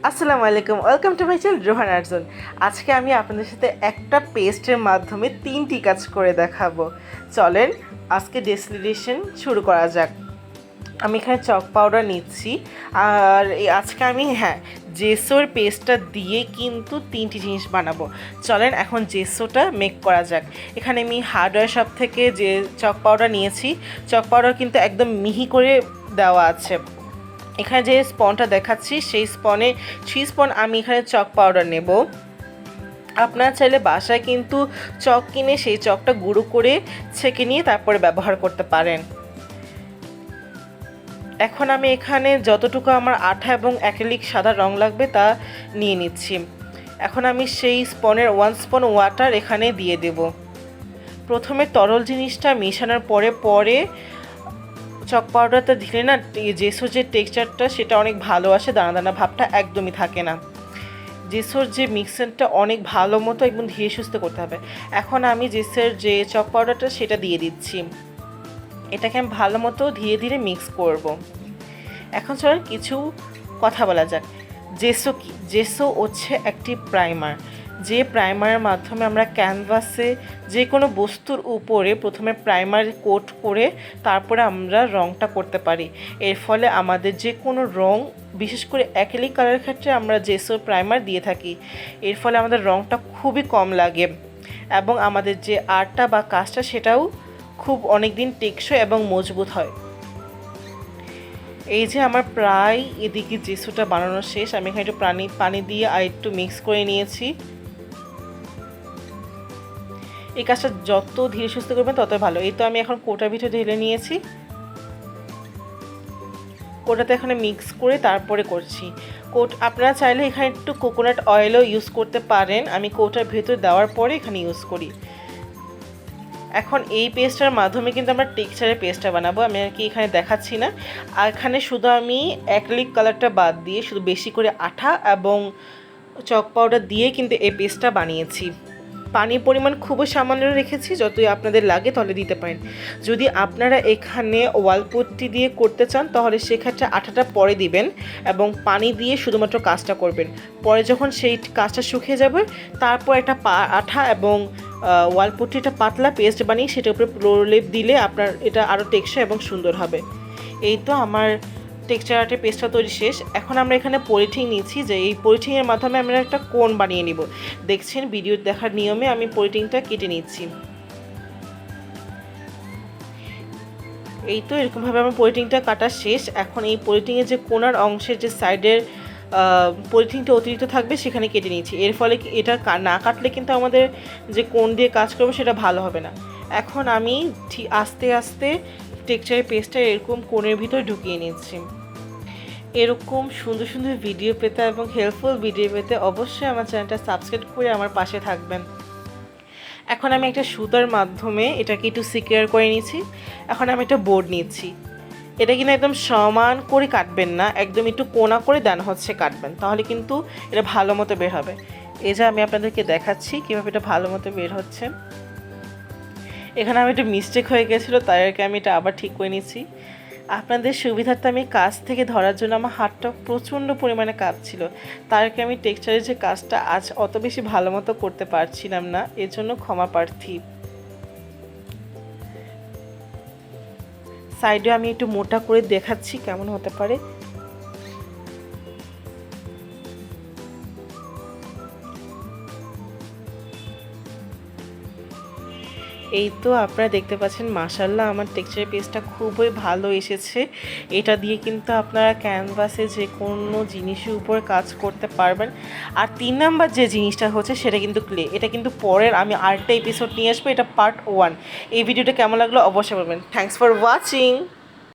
আসসালামু আলাইকুম, welcome to my channel Rohan আর্টজন। আজকে আমি আপনাদের সাথে একটা পেস্টের মাধ্যমে 3টি কাজ করে দেখাবো। চলেন আজকে ডেসিলেশন শুরু করা যাক। আমি এখানে চক পাউডার নিচ্ছি, আর আজকে আমি জেসোর পেস্টটা দিয়ে কিন্তু 3টি জিনিস বানাবো। চলেন এখন জেসোটা মেক করা যাক। এখানে আমি হার্ডওয়্যার শপ থেকে যে চক পাউডার নিয়েছি, চক পাউডার কিন্তু একদম মিহি করে দেওয়া আছে। এখানে যে স্পনটা দেখাচ্ছি সেই স্পনে 3 স্পন আমি এখানে চক পাউডার নেব। আপনারা চাইলে বাসায় কিন্তু চক কিনে সেই চকটা গুঁড়ো করে ছেঁকে নিয়ে তারপরে ব্যবহার করতে পারেন। এখন আমি এখানে যতটুকু আমার আঠা এবং অ্যাক্রিলিক সাদা রং লাগবে তা নিয়ে নিচ্ছি। এখন আমি সেই স্পনের 1 স্পন ওয়াটার এখানে দিয়ে দেব। প্রথমে তরল জিনিসটা মেশানোর পরে চক পাউডারটা দিলে না জেসোর যে টেক্সচারটা সেটা অনেক ভালো আসে, দানা দানা ভাবটা একদমই থাকে না। জেসোর যে মিক্সারটা অনেক ভালো মতো একদম ধীরে সুস্থে করতে হবে। এখন আমি জেসোর যে চক পাউডারটা সেটা দিয়ে দিচ্ছি। এটাকে আমি ভালো মতো ধীরে ধীরে মিক্স করব। এখন চলেন কিছু কথা বলা যাক। জেসো কি? জেসো হচ্ছে একটি প্রাইমার, যে প্রাইমারের মাধ্যমে আমরা ক্যানভাসে যে কোনো বস্তুর উপরে প্রথমে প্রাইমার কোট করে তারপরে আমরা রঙটা করতে পারি। এর ফলে আমাদের যে কোনো রঙ, বিশেষ করে অ্যাক্রিলিক কালারের ক্ষেত্রে আমরা জেসো প্রাইমার দিয়ে থাকি। এর ফলে আমাদের রঙটা খুবই কম লাগে এবং আমাদের যে আর্টটা বা কাজটা সেটাও খুব অনেক দিন টেকসই এবং মজবুত হয়। এই যে আমার প্রায় এদিকে জেসোটা বানানো শেষ। আমি এখানে একটু পানি দিয়ে আর একটু মিক্স করে নিয়েছি। এই কাজটা যত ধীরে সুস্থ করবেন তত ভালো। এই তো আমি এখন কোটার ভিতরে ঢেলে নিয়েছি। কোটাতে এখানে মিক্স করে তারপরে করছি। আপনারা চাইলে এখানে একটু কোকোনাট অয়েলও ইউজ করতে পারেন। আমি কোটার ভেতরে দেওয়ার পরে এখানে ইউজ করি। এখন এই পেস্টটার মাধ্যমে কিন্তু আমরা টেক্সচারের পেস্টটা বানাবো। আমি আর কি এখানে দেখাচ্ছি না। আর এখানে শুধু আমি অ্যাক্রিলিক কালারটা বাদ দিয়ে শুধু বেশি করে আঠা এবং চক পাউডার দিয়ে কিন্তু এই পেস্টটা বানিয়েছি। পানির পরিমাণ খুবই সামান্য রেখেছি, যতই আপনাদের লাগে তাহলে দিতে পারেন। যদি আপনারা এখানে ওয়ালপুট্টি দিয়ে করতে চান তাহলে সেক্ষেত্রে আঠাটা পরে দিবেন এবং পানি দিয়ে শুধুমাত্র কাজটা করবেন। পরে যখন সেই কাজটা শুকিয়ে যাবে তারপর একটা আঠা এবং ওয়ালপুট্টিটা পাতলা পেস্ট বানিয়ে সেটার উপরে প্রলেপ দিলে আপনার এটা আরও টেকসই এবং সুন্দর হবে। এই তো আমার টেক্সচার আর্টের পেস্টটা তৈরি শেষ। এখন আমরা এখানে পলিথিন নিচ্ছি, যে এই পলিথিনের মাধ্যমে আমরা একটা কোন বানিয়ে নিব। দেখছেন ভিডিও দেখার নিয়মে আমি পলিথিনটা কেটে নিচ্ছি। এই তো এরকমভাবে আমার পলিথিনটা কাটা শেষ। এখন এই পলিথিনের যে কোনার অংশের যে সাইডের পলিথিনটা অতিরিক্ত থাকবে সেখানে কেটে নিচ্ছি। এর ফলে এটা না কাটলে কিন্তু আমাদের যে কোন দিয়ে কাজ করবো সেটা ভালো হবে না। এখন আমি আস্তে আস্তে টেক্সচারের পেস্টটা এরকম কোণের ভিতরে ঢুকিয়ে নিচ্ছি। এরকম সুন্দর সুন্দর ভিডিও পেতে এবং হেল্পফুল ভিডিও পেতে অবশ্যই আমার চ্যানেলটা সাবস্ক্রাইব করে আমার পাশে থাকবেন। এখন আমি একটা সুতার মাধ্যমে এটাকে একটু সিকিউর করে নিয়েছি। এখন আমি একটা বোর্ড নিচ্ছি। এটা কিন্তু একদম সমান করে কাটবেন না, একদম একটু কোনা করে দেন হচ্ছে কাটবেন, তাহলে কিন্তু এটা ভালো মতো বের হবে। এই যে আমি আপনাদেরকে দেখাচ্ছি কীভাবে এটা ভালো মতো বের হচ্ছে। এখানে আমি একটু মিস্টেক হয়ে গেছিলো, তাই আর কি আমি এটা আবার ঠিক করে নিচ্ছি। আপনাদের সুবিধার্থে আমি কাজ থেকে ধরার জন্য আমার হাতটা প্রচণ্ড পরিমাণে কাঁপছিল, তাই আর কি আমি টেক্সচারের যে কাজটা আজ অত বেশি ভালো মতো করতে পারছিলাম না, এর জন্য ক্ষমা প্রার্থী। সাইডে আমি একটু মোটা করে দেখাচ্ছি কেমন হতে পারে। এই তো আপনারা দেখতে পাচ্ছেন মাশাআল্লাহ আমার টেক্সচার পেজটা খুবই ভালো এসেছে। এটা দিয়ে কিন্তু আপনারা ক্যানভাসে যে কোনো জিনিসের উপর কাজ করতে পারবেন। আর 3 নাম্বার যে জিনিসটা হচ্ছে সেটা কিন্তু ক্লে। এটা কিন্তু পরের আমি আরেকটা এপিসোড নিয়ে আসবো, এটা পার্ট 1। এই ভিডিওটা কেমন লাগলো অবশ্যই বলবেন। Thanks for watching.